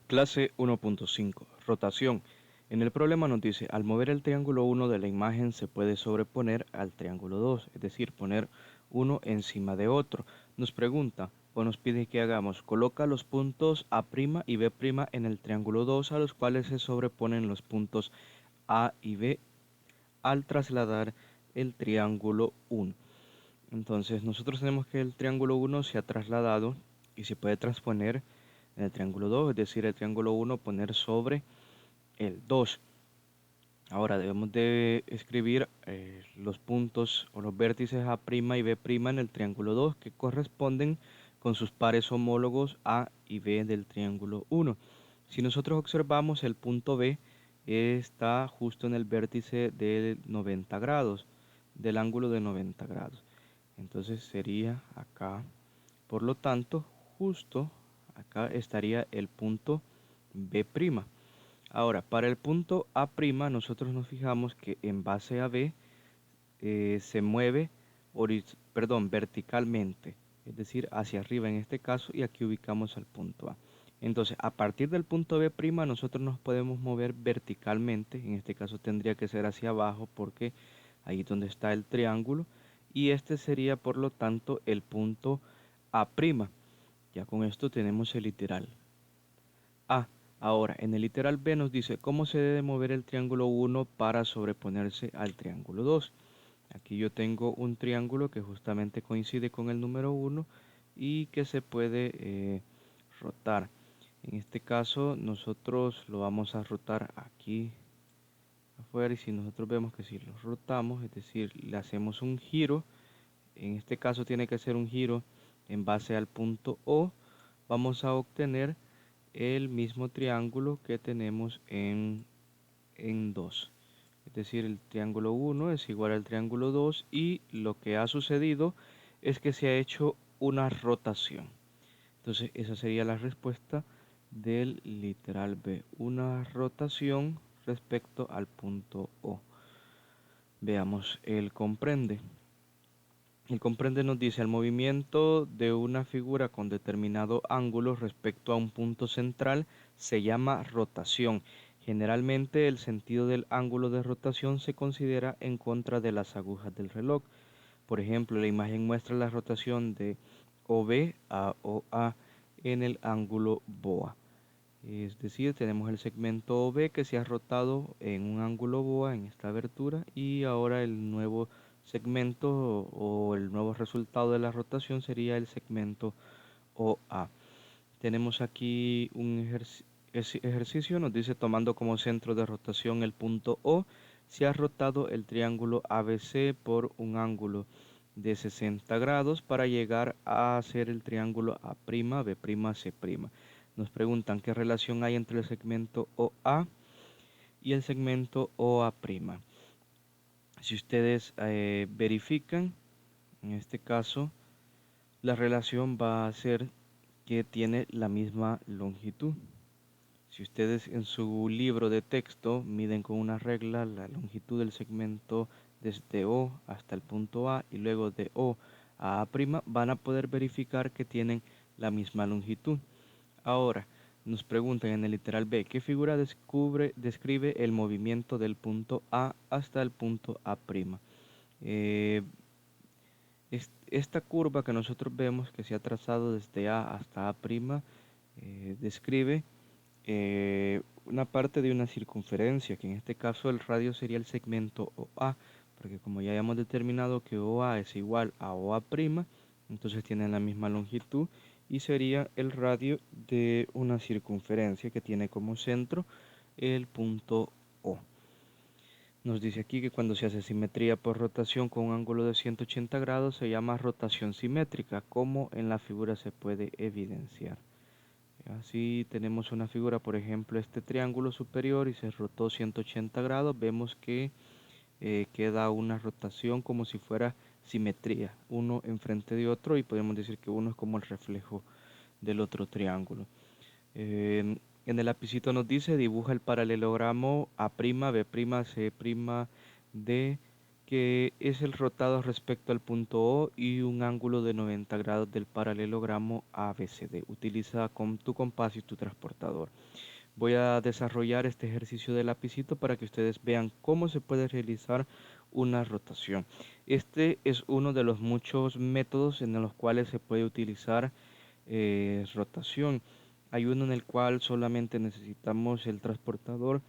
Clase 1.5. Rotación. En el problema nos dice, al mover el triángulo 1 de la imagen se puede sobreponer al triángulo 2, es decir, poner uno encima de otro. Nos pregunta o nos pide que hagamos, coloca los puntos A' y B' en el triángulo 2 a los cuales se sobreponen los puntos A y B al trasladar el triángulo 1. Entonces nosotros tenemos que el triángulo 1 se ha trasladado y se puede transponer en el triángulo 2, es decir, el triángulo 1 poner sobre el 2. Ahora debemos de escribir los puntos o los vértices A' y B' en el triángulo 2 que corresponden con sus pares homólogos A y B del triángulo 1. Si nosotros observamos, el punto B está justo en el vértice de 90 grados, del ángulo de 90 grados. Entonces sería acá, por lo tanto, justo acá estaría el punto B'. Ahora, para el punto A', nosotros nos fijamos que en base a B se mueve verticalmente, es decir, hacia arriba en este caso, y aquí ubicamos al punto A. Entonces, a partir del punto B', nosotros nos podemos mover verticalmente, en este caso tendría que ser hacia abajo porque ahí es donde está el triángulo, y este sería por lo tanto el punto A'. Ya con esto tenemos el literal A. Ahora, en el literal B nos dice cómo se debe mover el triángulo 1 para sobreponerse al triángulo 2. Aquí yo tengo un triángulo que justamente coincide con el número 1 y que se puede rotar. En este caso nosotros lo vamos a rotar aquí afuera, y si nosotros vemos que si lo rotamos, es decir, le hacemos un giro, en este caso tiene que ser un giro en base al punto O, vamos a obtener el mismo triángulo que tenemos en 2. Es decir, el triángulo 1 es igual al triángulo 2 y lo que ha sucedido es que se ha hecho una rotación. Entonces esa sería la respuesta del literal B, una rotación respecto al punto O. Veamos el comprende. El comprende nos dice el movimiento de una figura con determinado ángulo respecto a un punto central se llama rotación. Generalmente el sentido del ángulo de rotación se considera en contra de las agujas del reloj. Por ejemplo, la imagen muestra la rotación de OB a OA en el ángulo BOA. Es decir, tenemos el segmento OB que se ha rotado en un ángulo BOA en esta abertura, y ahora el nuevo segmento o el nuevo resultado de la rotación sería el segmento OA. Tenemos aquí un ejercicio, nos dice tomando como centro de rotación el punto O, se ha rotado el triángulo ABC por un ángulo de 60 grados para llegar a hacer el triángulo A', B', C'. Nos preguntan qué relación hay entre el segmento OA y el segmento OA'. Si ustedes verifican, en este caso, la relación va a ser que tiene la misma longitud. Si ustedes en su libro de texto miden con una regla la longitud del segmento desde O hasta el punto A y luego de O a A', van a poder verificar que tienen la misma longitud. Ahora, nos preguntan en el literal B, ¿qué figura describe el movimiento del punto A hasta el punto A'? Esta curva que nosotros vemos que se ha trazado desde A hasta A', describe una parte de una circunferencia, que en este caso el radio sería el segmento OA, porque como ya hemos determinado que OA es igual a OA', entonces tienen la misma longitud y sería el radio de una circunferencia que tiene como centro el punto O. Nos dice aquí que cuando se hace simetría por rotación con un ángulo de 180 grados se llama rotación simétrica, como en la figura se puede evidenciar. Así tenemos una figura, por ejemplo, este triángulo superior y se rotó 180 grados, vemos que queda una rotación como si fuera simetría, uno enfrente de otro, y podemos decir que uno es como el reflejo del otro triángulo. En el lapicito nos dice dibuja el paralelogramo A', B', C', D, que es el rotado respecto al punto O y un ángulo de 90 grados del paralelogramo ABCD. Utiliza con tu compás y tu transportador. Voy a desarrollar este ejercicio de lapicito para que ustedes vean cómo se puede realizar una rotación. Este es uno de los muchos métodos en los cuales se puede utilizar rotación. Hay uno en el cual solamente necesitamos el transportador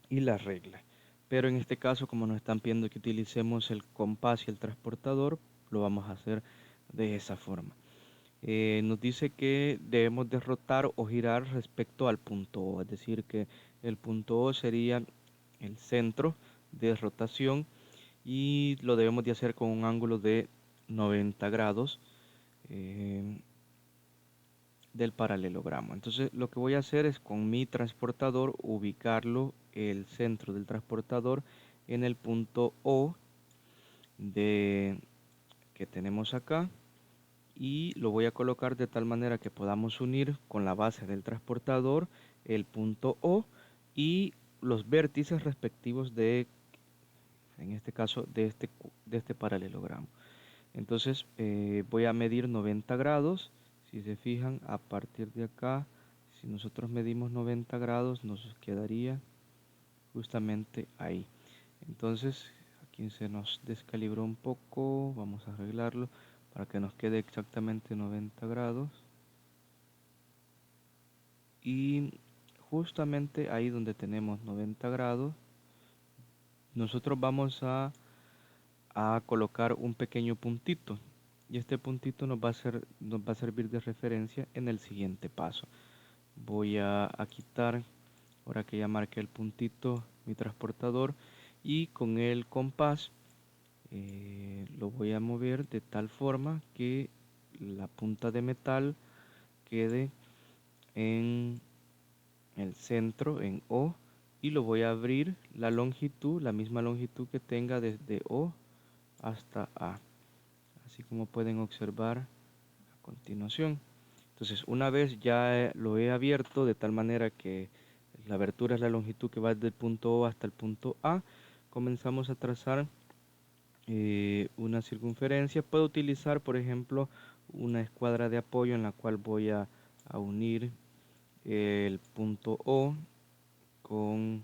y la regla. Pero en este caso, como nos están pidiendo que utilicemos el compás y el transportador, lo vamos a hacer de esa forma. Nos dice que debemos de rotar o girar respecto al punto O, es decir, que el punto O sería el centro de rotación y lo debemos de hacer con un ángulo de 90 grados del paralelogramo. Entonces lo que voy a hacer es con mi transportador ubicarlo el centro del transportador en el punto O de, que tenemos acá y lo voy a colocar de tal manera que podamos unir con la base del transportador el punto O y los vértices respectivos de, en este caso, de este paralelogramo. Entonces voy a medir 90 grados. Si se fijan, a partir de acá, si nosotros medimos 90 grados, nos quedaría justamente ahí. Entonces, aquí se nos descalibró un poco. Vamos a arreglarlo para que nos quede exactamente 90 grados. Y justamente ahí donde tenemos 90 grados, nosotros vamos a colocar un pequeño puntito y este puntito nos va a servir de referencia en el siguiente paso. Voy a quitar, ahora que ya marqué el puntito, mi transportador y con el compás lo voy a mover de tal forma que la punta de metal quede en el centro, en O, y lo voy a abrir la longitud, la misma longitud que tenga desde O hasta A, así como pueden observar a continuación. Entonces, una vez ya lo he abierto de tal manera que la abertura es la longitud que va desde el punto O hasta el punto A, comenzamos a trazar una circunferencia. Puedo utilizar, por ejemplo, una escuadra de apoyo en la cual voy a unir el punto O con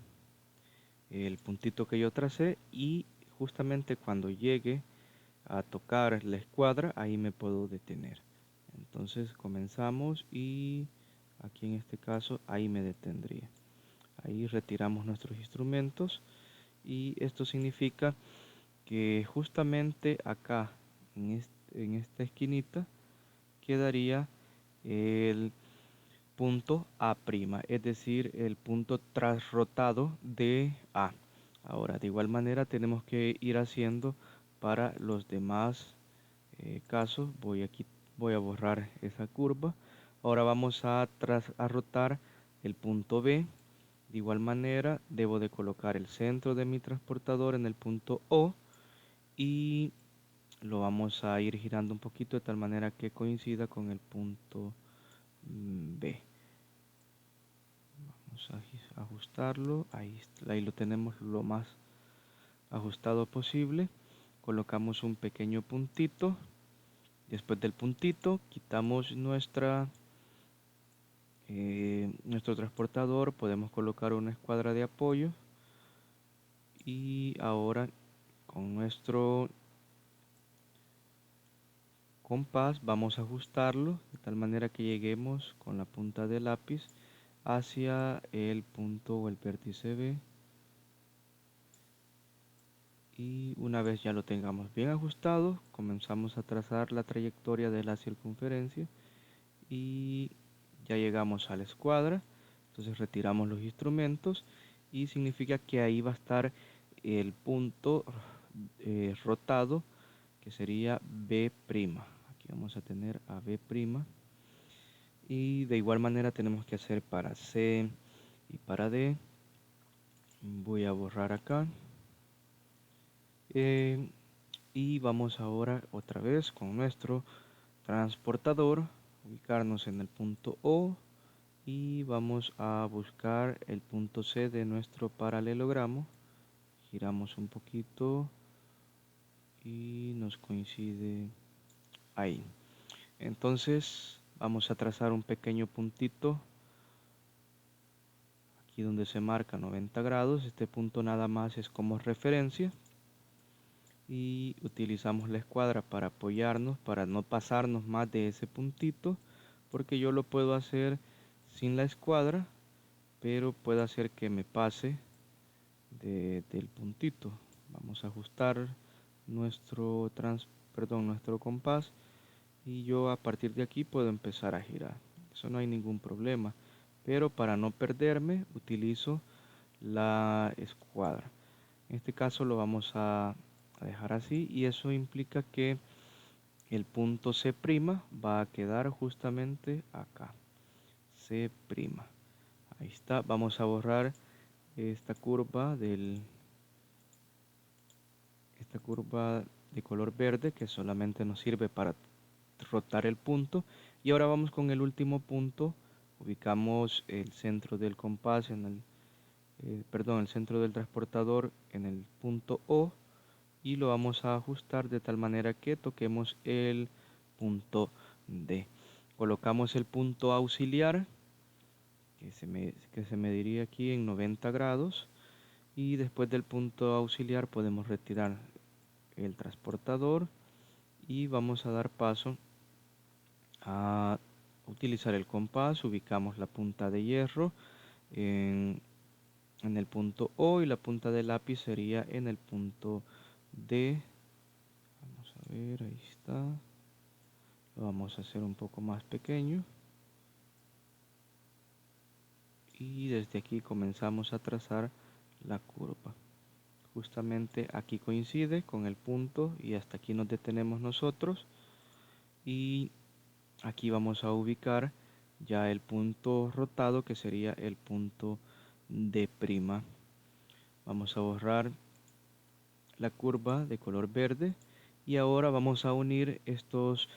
el puntito que yo tracé y justamente cuando llegue a tocar la escuadra ahí me puedo detener. Entonces comenzamos y aquí en este caso ahí me detendría. Ahí retiramos nuestros instrumentos y esto significa que justamente acá en esta esquinita quedaría el punto A', es decir, el punto trasrotado de A. Ahora, de igual manera tenemos que ir haciendo para los demás casos. Voy a borrar esa curva. Ahora vamos a rotar el punto B. De igual manera, debo de colocar el centro de mi transportador en el punto O y lo vamos a ir girando un poquito de tal manera que coincida con el punto B. Vamos a ajustarlo, ahí lo tenemos lo más ajustado posible. Colocamos un pequeño puntito. Después del puntito quitamos nuestro transportador, podemos colocar una escuadra de apoyo y ahora con nuestro compás vamos a ajustarlo de tal manera que lleguemos con la punta del lápiz hacia el punto o el vértice B. Y una vez ya lo tengamos bien ajustado, comenzamos a trazar la trayectoria de la circunferencia y ya llegamos a la escuadra. Entonces retiramos los instrumentos y significa que ahí va a estar el punto rotado, que sería B'. Aquí vamos a tener a B'. Y de igual manera tenemos que hacer para C y para D. Voy a borrar acá. Y vamos ahora otra vez con nuestro transportador, ubicarnos en el punto O y vamos a buscar el punto C de nuestro paralelogramo. Giramos un poquito y nos coincide ahí. Entonces vamos a trazar un pequeño puntito aquí donde se marca 90 grados. Este punto nada más es como referencia y utilizamos la escuadra para apoyarnos, para no pasarnos más de ese puntito, porque yo lo puedo hacer sin la escuadra, pero puede hacer que me pase del puntito. Vamos a ajustar nuestro compás y yo a partir de aquí puedo empezar a girar. Eso no hay ningún problema, pero para no perderme utilizo la escuadra. En este caso lo vamos a dejar así y eso implica que el punto C' va a quedar justamente acá. C'. Ahí está. Vamos a borrar esta curva de color verde que solamente nos sirve para rotar el punto. Y ahora vamos con el último punto. Ubicamos el centro del compás el centro del transportador en el punto O y lo vamos a ajustar de tal manera que toquemos el punto D. Colocamos el punto auxiliar que se mediría aquí en 90 grados y después del punto auxiliar podemos retirar el transportador y vamos a dar paso a utilizar el compás. Ubicamos la punta de hierro en el punto O y la punta del lápiz sería en el punto D. Vamos a ver, ahí está. Lo vamos a hacer un poco más pequeño. Y desde aquí comenzamos a trazar la curva. Justamente aquí coincide con el punto y hasta aquí nos detenemos nosotros. Y aquí vamos a ubicar ya el punto rotado que sería el punto D'. Vamos a borrar la curva de color verde y ahora vamos a unir estos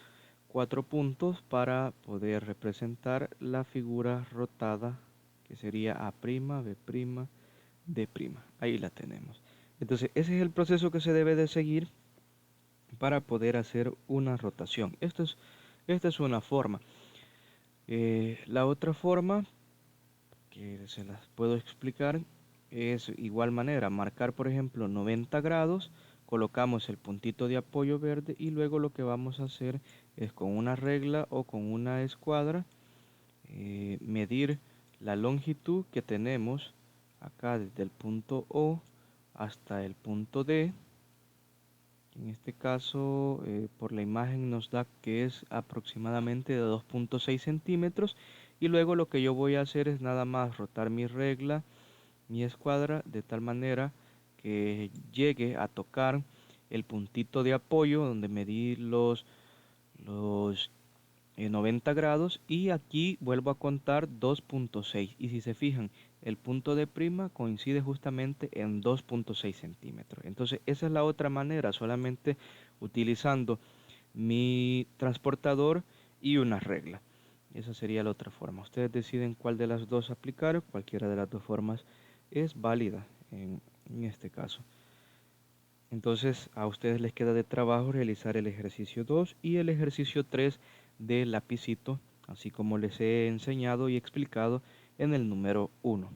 4 puntos para poder representar la figura rotada que sería A', B', D'. Ahí la tenemos. Entonces ese es el proceso que se debe de seguir para poder hacer una rotación. Esta es una forma. La otra forma que se las puedo explicar es igual manera, marcar por ejemplo 90 grados, colocamos el puntito de apoyo verde y luego lo que vamos a hacer es con una regla o con una escuadra medir la longitud que tenemos acá desde el punto O hasta el punto D. En este caso, por la imagen nos da que es aproximadamente de 2.6 centímetros y luego lo que yo voy a hacer es nada más rotar mi regla, mi escuadra, de tal manera que llegue a tocar el puntito de apoyo donde medí los 90 grados y aquí vuelvo a contar 2.6 y si se fijan el punto de prima coincide justamente en 2.6 centímetros. Entonces esa es la otra manera, solamente utilizando mi transportador y una regla. Esa sería la otra forma. Ustedes deciden cuál de las dos aplicar, cualquiera de las dos formas es válida en este caso. Entonces a ustedes les queda de trabajo realizar el ejercicio 2 y el ejercicio 3 del lapicito, así como les he enseñado y explicado en el número 1.